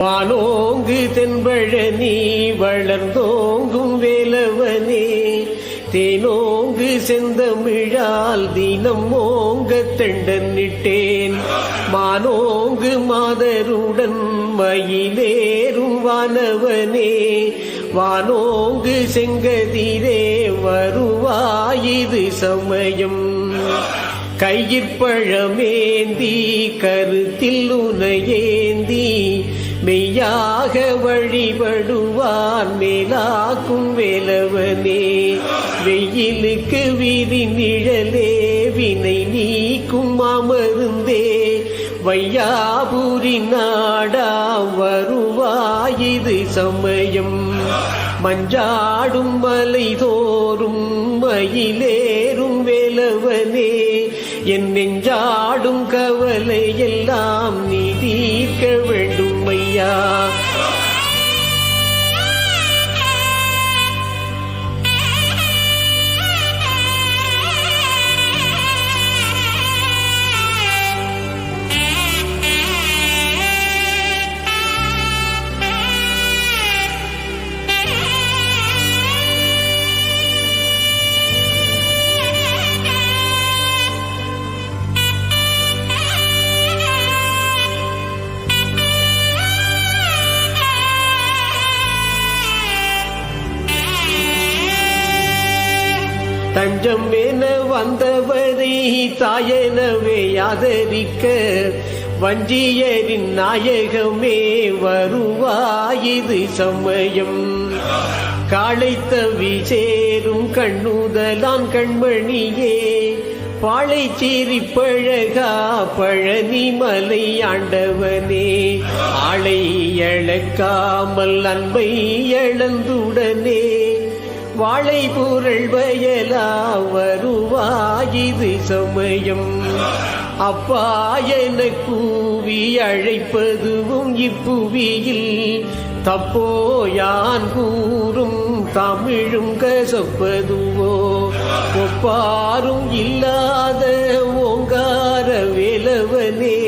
வானோங்கு தென்பழனி வளர்ந்தோங்கும் வேலவனே, தேனோங்கு செந்தமிழால் தினம் ஓங்க தெண்டனிட்டேன். மானோங்கு மாதருடன் மயிலேறும் வானவனே, வானோங்கு செங்கதிரே வருவாயிது சமயம். கையிற்பழமேந்தி கருத்தில் உனையேந்தி மெய்யாக வழிபடுவான் மேலாக்கும் வேலவனே. வெயிலுக்கு விரி நிழலே வினை நீக்கும் அமருந்தே, வையாபுரி நாடா வருவாயிது சமயம். மஞ்சாடும் மலை தோறும் மயிலேறும் வேலவனே, என் நெஞ்சாடும் கவலை எல்லாம் நீ தீர்க்க வேண்டும் ஐயா. தஞ்சம் என வந்தவரை தாயனவே ஆதரிக்க, வஞ்சியரின் நாயகமே வருவாயிது சமயம். காளைத்தவி சேரும் கண்ணுதலான் கண்மணியே, பாளை சீரி பழகா பழனி மலை ஆண்டவனே. ஆளை இழக்காமல் அன்பை இழந்துடனே, வாழை புரள் வயலா வருவாயிது சமயம். அப்பா என கூவி அழைப்பதுவும் இப்புவியில் தப்போ யான் கூறும் தமிழும் கசப்பதுவோ. ஒப்பாரும் இல்லாத ஓங்கார வேலவனே,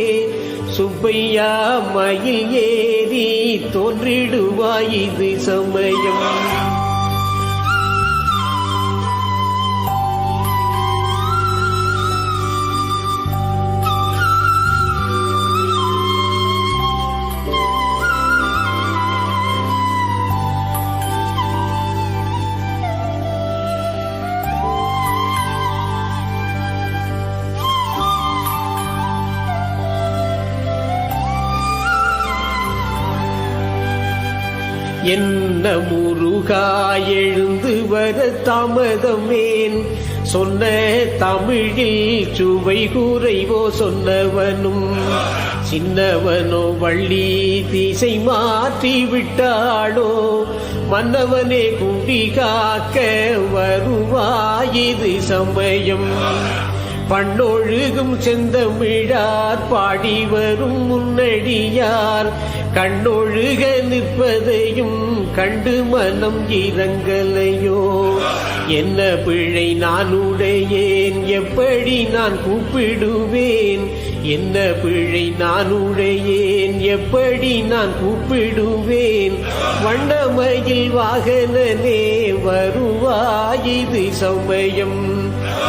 சுப்பையா மயில் ஏறி தோன்றிடுவாயிது சமயம். என்ன முருகா எழுந்து வர தாமதமேன், சொன்ன தமிழில் சுவை கூறைவோ சொன்னவனும் சின்னவனோ வள்ளி திசை மாற்றி விட்டாளோ. மன்னவனே குடி காக்க வருவாயிது சமயம். பண்ணொழுகும் செந்தமிழார் பாடி வரும் முன்னடியார், கண்ணொழுக நிற்பதையும் கண்டு மனம் இறங்கலையோ. என்ன பிழை நான் உடையேன், எப்படி நான் கூப்பிடுவேன். என்ன பிழை நான் உடையேன், எப்படி நான் கூப்பிடுவேன். வண்ணமயில் வாகனனே வருவாயிது சமயம்.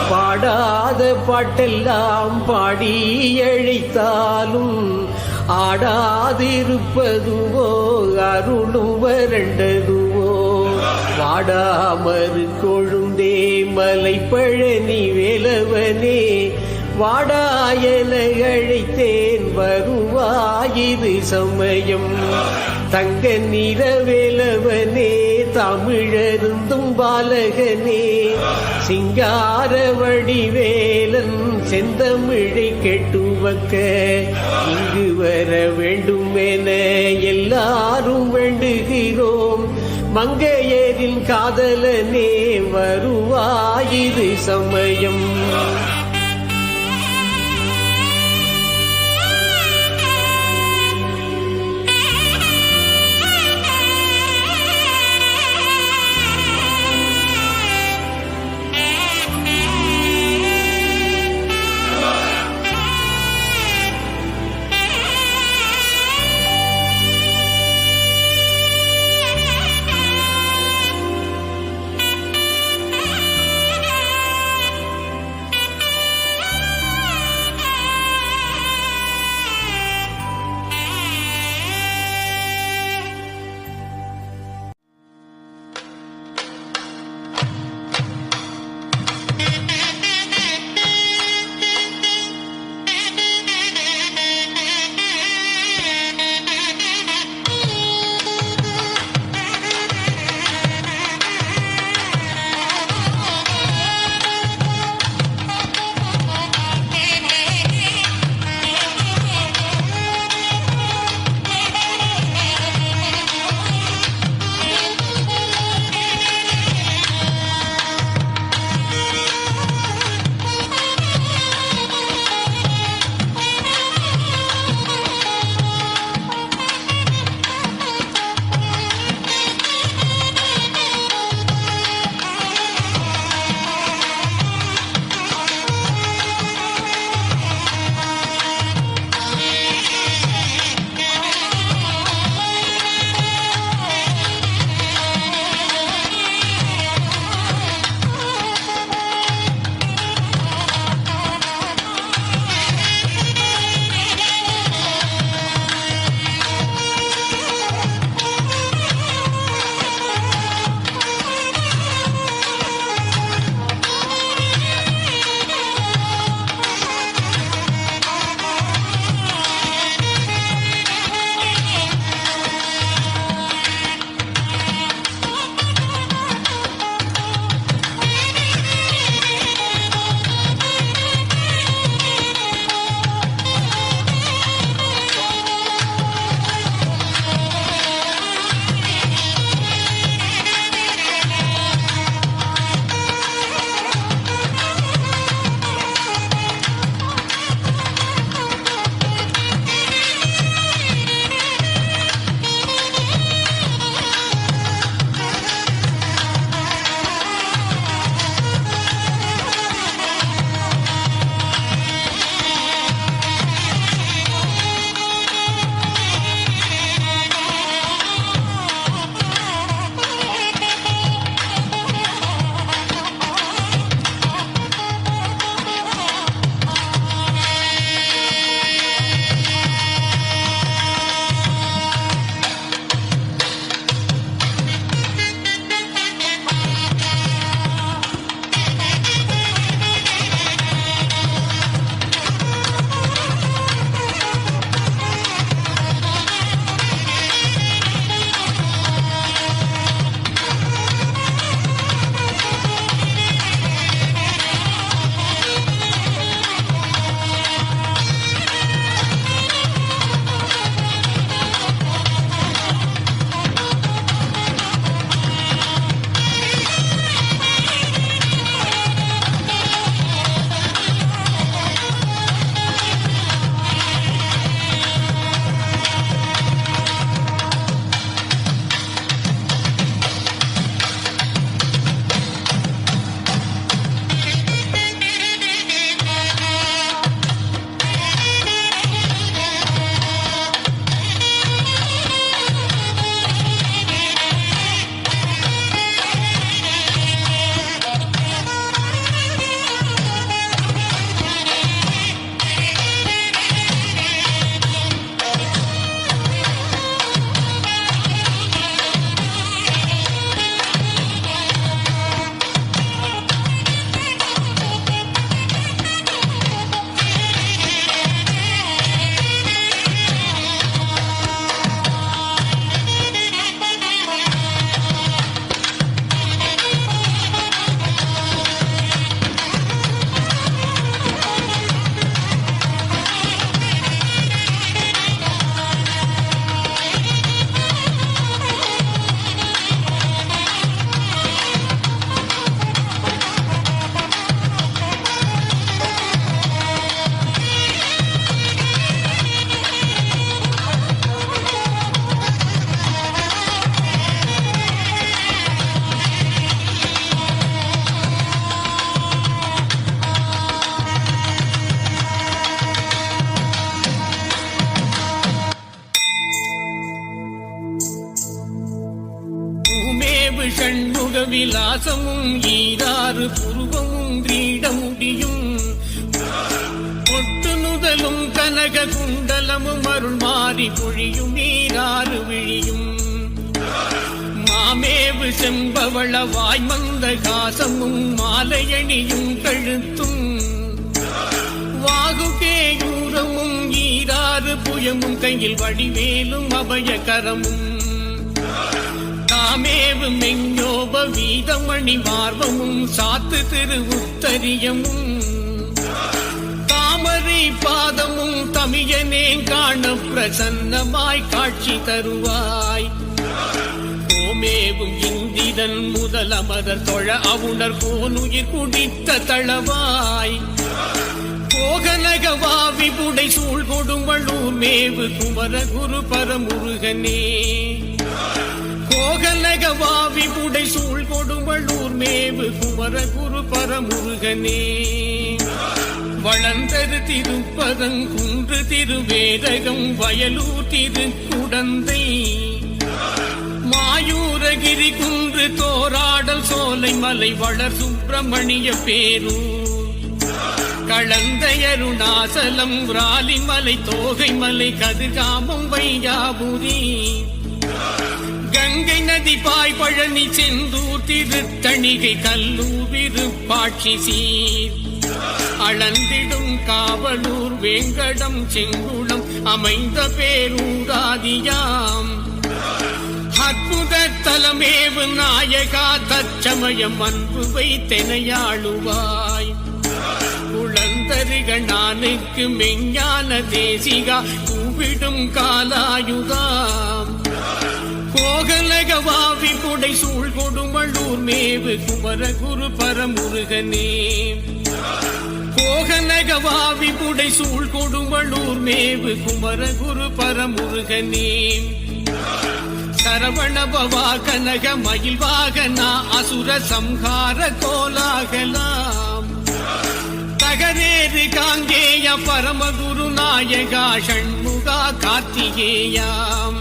பாடாத பாட்டெல்லாம் பாடி அழைத்தாலும் ஆடாதிருப்பதுவோ அருளும் வறண்டதுவோ. வாடாமறு கொழுந்தே மலை பழனி வேலவனே, வாடாயன அழைத்தேன் வருவாயிது சமயம். தங்க நிற வேலவனே, தமிழருந்தும் பாலகனே, சிங்கார வடிவேலன் செந்தமிழை கெட்டுவக்க இங்கு வர வேண்டும் என எல்லாரும் வேண்டுகிறோம். மங்கையரின் காதலனே வருவாயிது சமயம். மாமேவு ஷண்முக விலாசமும் ஈராறு புருவமும் கிரீடமுடியும் பொட்டு நுதலும் கனக குண்டலமும் அருள் மாறி பொழியும் ஈராறு விழியும் மாமேவு செம்பவள வாய்மந்த காசமும் மாலையணியும் கழுத்தும் வாகுகேயூரமும் ஈராறு புயமும் கையில் வடிவேலும் அபயகரமும் தாமேவு மெஞ்சோப வீதமணி மார்பமும் சாத்து திரு உத்தரியமும் தாமரை பாதமும் தமியனே காண பிரசன்னமாய் காட்சி தருவாய் கோமேவும் இந்திரன் முதல் அமரர் தொழ அவுணர் கோனுயிர் குடித்த தளவாய் கோகனகவாவி புடை சூழ் கொடுவள்ளூர் மேவு குமர குரு பரமுருகனே கோகனகவாவி புடை சூழ் கொடுவள்ளூர் மேவு குமர குரு பரமுருகனே வளர்ந்தரு திருப்பதங்குன்று திருவேதகம் வயலூர் திருக்குடந்தை மாயூரகிரி குன்று தோராடல் சோலை மலை வளர் சுப்பிரமணிய பேரூர் களந்தையருணாசலம் ராலிமலை தோகை மலை கதிர்காமம் வையாபுரி கங்கை நதி பாய் பழனி செந்தூர் திருத்தணிகை கல்லூர் விருப்பாட்சி சீர் அளந்திடும் காவலூர் வேங்கடம் செங்குளம் அமைந்த பேரூராதியாம் அற்புத தலமேவு நாயகா தச்சமயம் அன்பு வைத்தெனையாளுவாய் குளந்தருகணானுக்கு மெஞ்ஞான தேசிகா கூவிடும் காலாயுதாம் கோகலகவாவி புடை சூழ் கொடுமள்ளூர் மேவு குமர குரு பரமுருகனே கோகலகவாவி புடை சூழ் கொடுமள்ளூர் மேவு குமர குரு பரமுருகனே சரவண பவா கனக மயில் வாகனா அசுர சம்ஹார கோலாகலாம் தகரேறு காங்கேய பரமகுரு நாயகா ஷண்முகா கார்த்திகேயாம்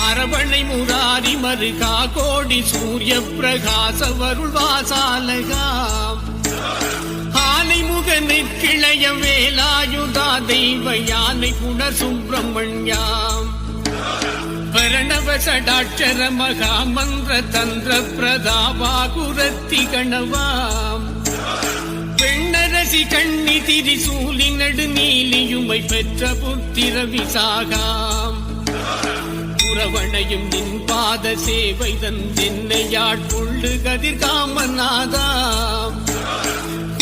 அரவணை முராரி மருகா கோடி சூரிய பிரகாச வருள் வாசாலகாம் ஆனை முகனுக்கிளைய வேலாயுதா தெய்வ யானை புனர் சுப்பிரமணியாம் பிரணவ சடாட்சர மகா மந்திர தந்திர பிரதாபா குரத்தி கணவாம் பெண்ணரசி கண்ணி திரிசூலி நெடுநீலியுமை பெற்ற புத்திர விசாகாம் புறவணையும் நின் பாத சேவை தன்னென்னையாட்கொள்ளு கதிர்காமநாதாம்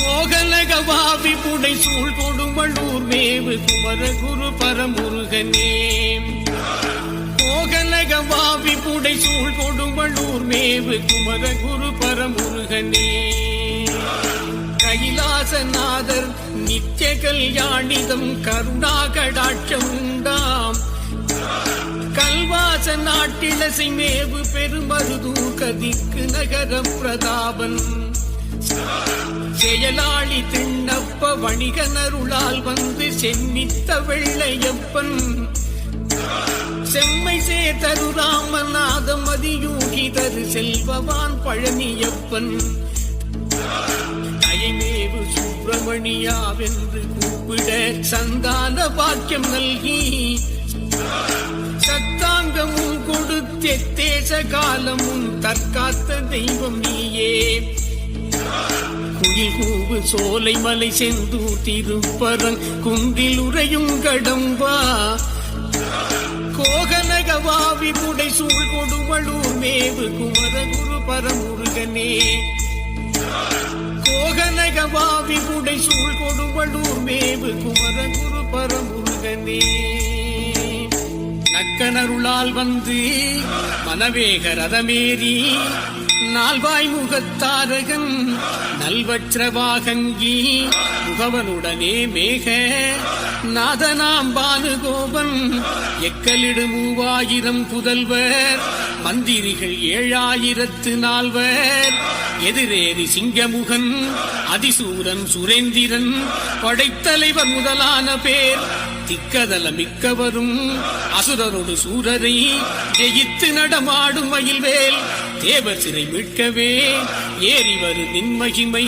கோகலகவாவி புடை சூழ் கொடுமள்ளூர் மேவு குமர குரு பரமுருகனே கோகலகவாவி புடை சூழ் கொடுமள்ளூர் மேவு குமர குரு பரமுருகனே கைலாசநாதர் நித்திய கல்யாணிதம் கருணாகடாட்சம் உண்டாம் கல்வாச நாட்டிலசை மேவு பெருமருது கதிக்கு நகர பிரதாபன் செயலாளி திண்ணப்ப வணிகனருளால் வந்து சென்னித்த வெள்ளையப்பன் செம்மை சேதரு ராமநாதம் அதியூகிதரு செல்வவான் பழனியப்பன் தயமேவு சுப்பிரமணியாவென்று கூப்பிட சந்தான பாக்கியம் நல்கி சத்தாங்கமும் கொடுத்தேச காலமும் தற்காத்த தெய்வம் நீயே குயில் கூவு சோலை மலை செந்தூர் திருப்பரங் குன்றில் உறையும் கடம்பா கோகனகவாவி புடை சூழ் கொடுவள்ளூர் மேவு குமர குரு பரமுருகனே கோகனகவாவி புடை சூழ் கொடுவள்ளூர் மேவு குமர குரு பரமுருகனே நக்கனருளால் வந்து மனவேக ரதமேறி நால்வாய் முகத்தாரகன் நல்வற்றவாகங்கி முகவனுடனே மேக நாதனாம் பானுகோபன் எக்கலிடு 3000 புதல்வர் மந்திரிகள் 7004 எதிரேறி சிங்கமுகன் அதிசூரன் சுரேந்திரன் படைத்தலைவர் முதலான பேர் திக்கதல மிக்கவரும் அசுரரோடு சூரரை ஜெயித்து நடமாடும் மயில்வேல் தேவர் சிறை மீட்கவே ஏறி வரு நின்மகிமை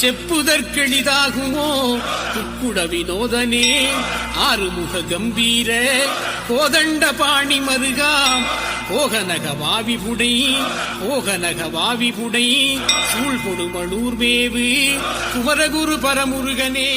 செப்புதற்கெளிதாகுமோ குக்குட வினோதனே ஆறுமுக கம்பீர கோதண்ட பாணி மருகாம் கோகனக வாவிபுடை சூழ்கொடு மணூர் மேவு குமரகுரு பரமுருகனே.